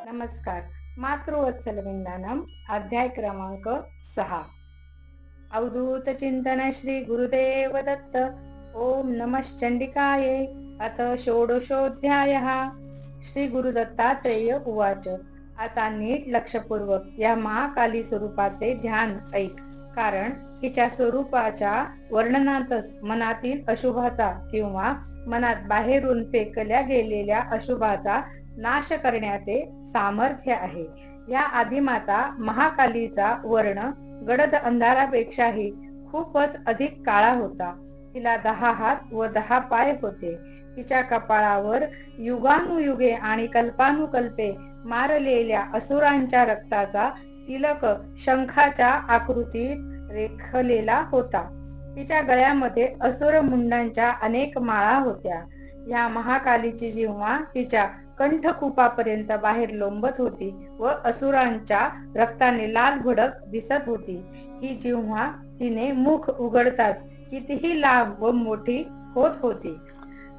नमस्कार. मातृवत्सल विंदानम अध्याय क्रमांक 6. अवधूत चिंतन श्री गुरुदेव दत्त. ओम नमः चंडिकाये. अथ षोडशोऽध्यायः. श्री गुरुदत्तात्रेय उवाच. आता नीट लक्षपूर्वक या महाकाली स्वरूपाचे ध्यान ऐक, कारण हिच्या स्वरूपाच्या वर्णनातच मनातील अशुभाचा किंवा मनात बाहेरून फेकल्या गेलेल्या अशुभाचा नाश करण्याचे सामर्थ्य आहे. या आदिमाता महाकालीचा वर्ण गडद अंधारापेक्षाही खूपच अधिक काळा होता. तिला 10 हात व 10 पाय होते. तिच्या कपाळावर युगानुयुगे आणि कल्पानुकल्पे मारलेल्या असुरांच्या रक्ताचा तिलक शंखाच्या आकृतीत रेखलेला होता. तिच्या गळ्यामध्ये असुर मुंडांच्या अनेक माळा होत्या. या महाकालीची जिव्हा तिच्या कंठकुपापर्यंत बाहेर लोंबत होती व असुरांच्या रक्ताने लाल भडक दिसत होती. ही जिव्हा तिने मुख उघडताच कितीही लांब व मोठी होत होती.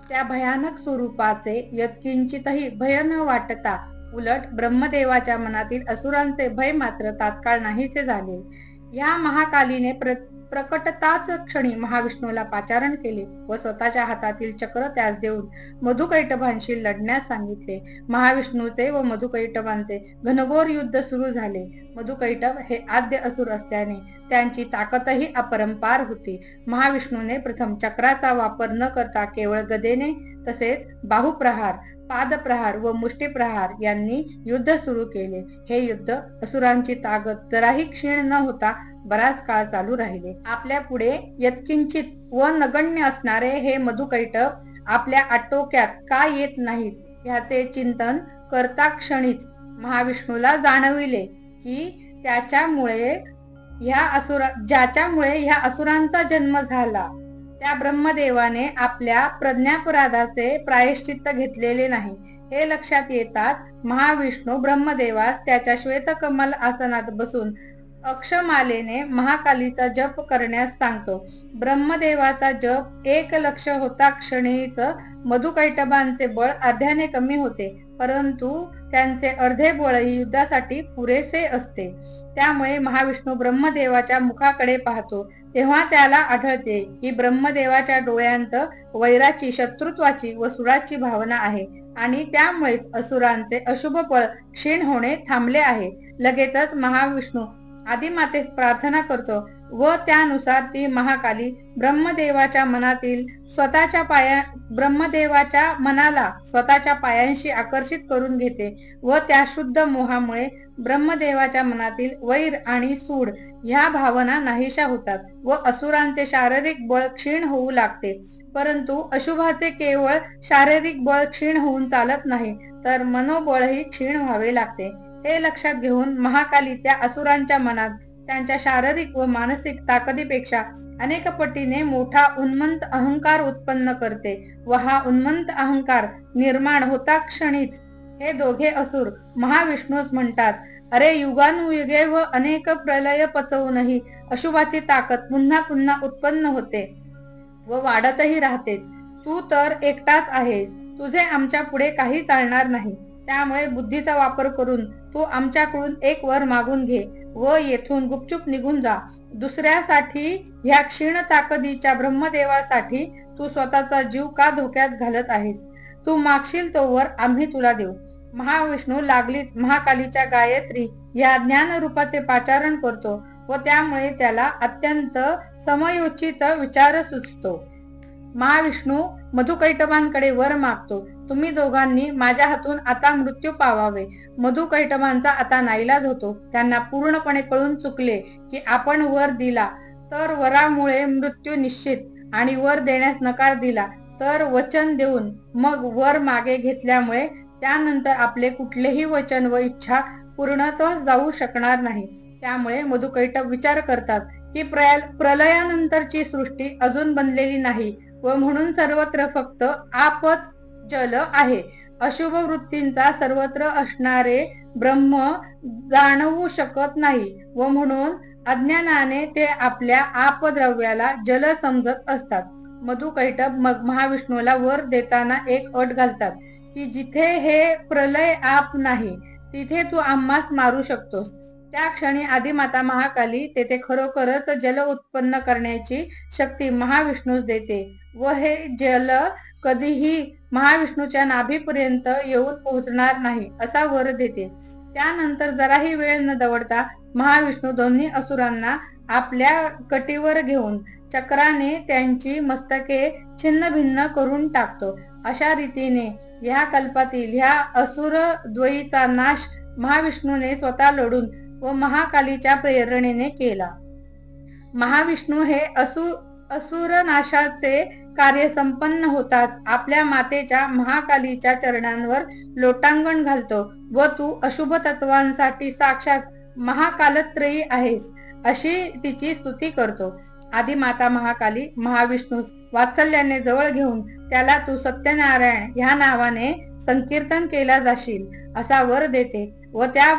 त्या भयानक स्वरूपाचे यत्किंचितही भय न वाटता उलट ब्रह्मदेवाच्या मनातील असुरांचे भय मात्र तात्काळ नाहीसे झाले. या महाकालीने प्रकटताच क्षणी महाविष्णूला पाचारण केले व स्वतःच्या हातातील चक्र त्यास देऊन मधुकैटभांशी लढण्यास सांगितले. महाविष्णूचे व मधुकैटभांचे घनघोर युद्ध सुरू झाले. मधुकैटभ हे आद्य असुर असल्याने त्यांची ताकदही अपरंपार होती. महाविष्णूने प्रथम चक्राचा वापर न करता केवळ गदेने तसेच बाहुप्रहार, पादप्रहार व मुष्टीप्रहार यांनी युद्ध सुरू केले. हे युद्ध असुरांची ताकद जराही क्षीण न होता बराच काळ चालू राहिले. आपल्या पुढे यत्किंचित व नगण्य असणारे हे मधुकैटभ आपल्या आटोक्यात का येत नाहीत याचे चिंतन करता क्षणीच महाविष्णूला जाणविले की ज्याच्यामुळे ह्या असुरांचा जन्म झाला त्या ब्रह्मदेवाने आपल्या प्रज्ञापराधाचे प्रायश्चित्त घेतलेले नाही. हे लक्षात येताच महाविष्णू ब्रह्मदेवास त्याच्या श्वेतकमल आसनात बसून अक्षमालेने महाकालीचा जप करण्यास सांगतो. ब्रह्मदेवाचा जप 1 लक्ष होता क्षणीच मधुकैटभांचे बळ अर्ध्याने कमी होते, परंतु त्यांचे अर्धे बळही युद्धासाठी पुरेसे असते. त्यामुळे महाविष्णू ब्रह्मदेवाच्या मुखाकडे पाहतो तेव्हा त्याला आढळते की ब्रह्मदेवाच्या डोळ्यांत वैराची, शत्रुत्वाची व सुडाची भावना आहे आणि त्यामुळेच असुरांचे अशुभ बळ क्षीण होणे थांबले आहे. लगेचच महाविष्णू आदिमातेस प्रार्थना करतो व त्यानुसार ती महाकाली ब्रह्मदेवाच्या मनाला स्वतःच्या पायांशी आकर्षित करून घेते व त्या शुद्ध मोहामुळे ब्रह्मदेवाच्या मनातील वैर आणि सूड ह्या भावना नाहीशा होतात व असुरांचे शारीरिक बळ क्षीण होऊ लागते. परंतु अशुभाचे केवळ शारीरिक बळ क्षीण होऊन चालत नाही, तर मनोबळही क्षीण व्हावे लागते. हे लक्षात घेऊन महाकाली त्या असुरांच्या मनात त्यांच्या शारीरिक व मानसिक ताकदीपेक्षा अनेक पटीने मोठा उन्मत्त अहंकार उत्पन्न करते व हा उन्मत्त अहंकार निर्माण होता क्षणीच हे दोघे असुर महाविष्णूस म्हणतात, अरे युगानुयुगे व अनेक प्रलय पचवूनही अशुभाची ताकद पुन्हा पुन्हा उत्पन्न होते व वाढतही राहतेच. तू तर एकटाच आहेस, तुझे आमच्या पुढे काही चालणार नाही. त्यामुळे बुद्धीचा वापर करून तू आमच्याकडून एक वर मागून घे व येथून गुपचूप निघून जा. दुसऱ्यासाठी ह्या क्षीण ताकदीच्या ब्रह्मदेवासाठी तू स्वतःचा जीव का धोक्यात घालत आहेस? तू मागशील तो वर आम्ही तुला देऊ. महाविष्णू लागलीच महाकालीच्या गायत्री या ज्ञानरूपाचे पाचारण करतो व त्यामुळे त्याला अत्यंत समयोचित विचार सुचतो. महाविष्णू मधुकैटभांकडे वर मागतो, तुम्ही दोघांनी माझ्या हातून आता मृत्यू पावावे. मधुकैटभांचा आता नाईलाज होतो. त्यांना पूर्णपणे कळून चुकले की आपण वर दिला तर वरामुळे मृत्यू निश्चित आणि वर देण्यास नकार दिला तर वचन देऊन मग वर मागे घेतल्यामुळे त्यानंतर आपले कुठलेही वचन व इच्छा पूर्णतः जाऊ शकणार नाही. त्यामुळे मधुकैटभ विचार करतात की प्रलयानंतरची सृष्टी अजून बनलेली नाही व म्हणून सर्वत्र फक्त आपच जल आहे. अशुभ वृत्तींचा सर्वत्र असणारे ब्रह्म जाणवू शकत नाही व म्हणून अज्ञानाने ते आपल्या आपद्रव्याला जल समजत असतात. मधुकैटभ मग महाविष्णूला वर देताना एक अट घालतात की जिथे हे प्रलय आप नाही तिथे तू आम्हास मारू शकतोस. त्या क्षणी आदिमाता महाकाली तेथे खरोखरच जल उत्पन्न करण्याची शक्ती महाविष्णूस देते व हे जल कधीही महाविष्णूच्या नाभीपर्यंत येऊन पोहोचणार नाही असा वर देते. त्यानंतर जराही वेळ न दवडता महाविष्णू दोन्ही असुरांना आपल्या कटीवर घेऊन चक्राने त्यांची मस्तके छिन्न भिन्न करून टाकतो. अशा रीतीने ह्या कल्पातील ह्या असुर द्वयीचा नाश महाविष्णूने स्वतः लढून व महाकालीच्या प्रेरणेने केला. महाविष्णू हे असुर नाशाचे कार्य संपन्न होतात आपल्या मातेच्या महाकालीच्या चरणांवर लोटांगण घालतो व तू अशुभ तत्वांसाठी साक्षात महाकालत्रयी आहेस अशी तिची स्तुती करतो. आधी माता महाकाली महाविष्णूस वात्सल्याने जवळ घेऊन त्याला तू सत्यनारायण ह्या नावाने संकीर्तन केला जाशील असा वर देते व त्या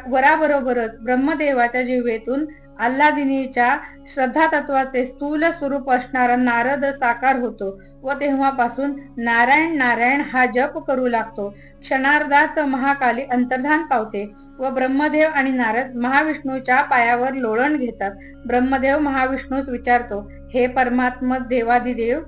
वराबरोबरच ब्रह्मदेवाच्या जिव्हेतून आल्हादिनीच्या श्रद्धा तत्वाचे स्थूल स्वरूप असणारा नारद साकार होतो व तेव्हापासून नारायण नारायण हा जप करू लागतो. क्षणार्धात महाकाली अंतर्धान पावते व ब्रह्मदेव आणि नारद महाविष्णूच्या पायावर लोळण घेतात. ब्रह्मदेव महाविष्णूस विचारतो, हे परमात्म देवादिदेव,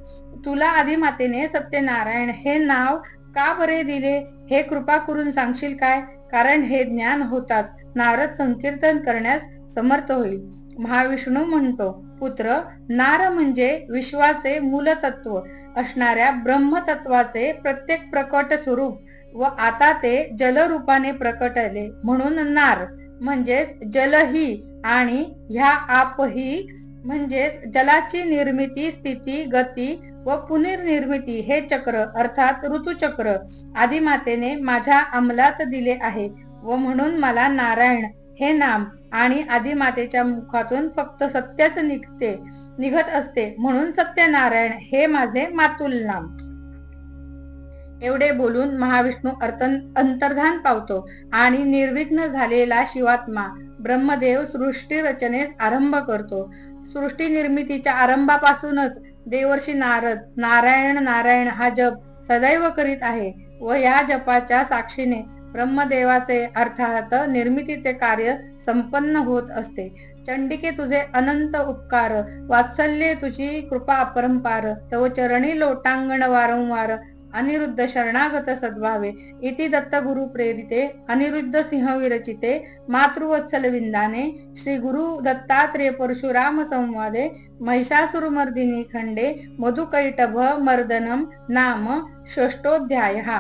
तुला आदिमातेने सत्यनारायण हे नाव का बरे दिले हे कृपा करून सांगशील काय? कारण हे ज्ञान होताच नारद संकीर्तन करण्यास समर्थ होईल. महाविष्णू म्हणतो, पुत्र, नार म्हणजे विश्वाचे मूलतत्व असणाऱ्या ब्रह्मतत्वाचे प्रत्येक प्रकट स्वरूप व आता ते जलरूपाने प्रकटले म्हणून नार म्हणजेच जलही आणि ह्या आपही म्हणजेच जलाची निर्मिती, स्थिती, गती व पुनर्निर्मिती हे चक्र अर्थात ऋतुचक्र आदिमातेने माझ्या अंमलात दिले आहे व म्हणून मला नारायण हे नाम आणि आदिमातेच्या मुखातून फक्त सत्यच निघत असते म्हणून सत्यनारायण हे माझे मातुल नाम. एवढे बोलून महाविष्णू अंतर्धान पावतो आणि निर्विघ्न झालेला शिवात्मा ब्रह्मदेव सृष्टी रचनेस आरंभ करतो. सृष्टी निर्मितीच्या आरंभापासूनच देवर्षी नारद नारायण नारायण हा जप सदैव करीत आहे व या जपाच्या साक्षीने ब्रह्मदेवाचे अर्थात निर्मितीचे कार्य संपन्न होत असते. चंडिके तुझे अनंत उपकार, वात्सल्ये तुझी कृपा अपरंपार, तव चरणी लोटांगण वारंवार, अनिरुद्ध शरणागत सद्भावे, इति दत्त गुरु प्रेरिते अनिरुद्ध सिंह विरचिते मातृवत्सल विंदाने श्री गुरु दत्तात्रेय परशुराम संवादे महिषासुरमर्दिनी खंडे मधुकैटभ मर्दनम नाम षष्ठोऽध्यायः.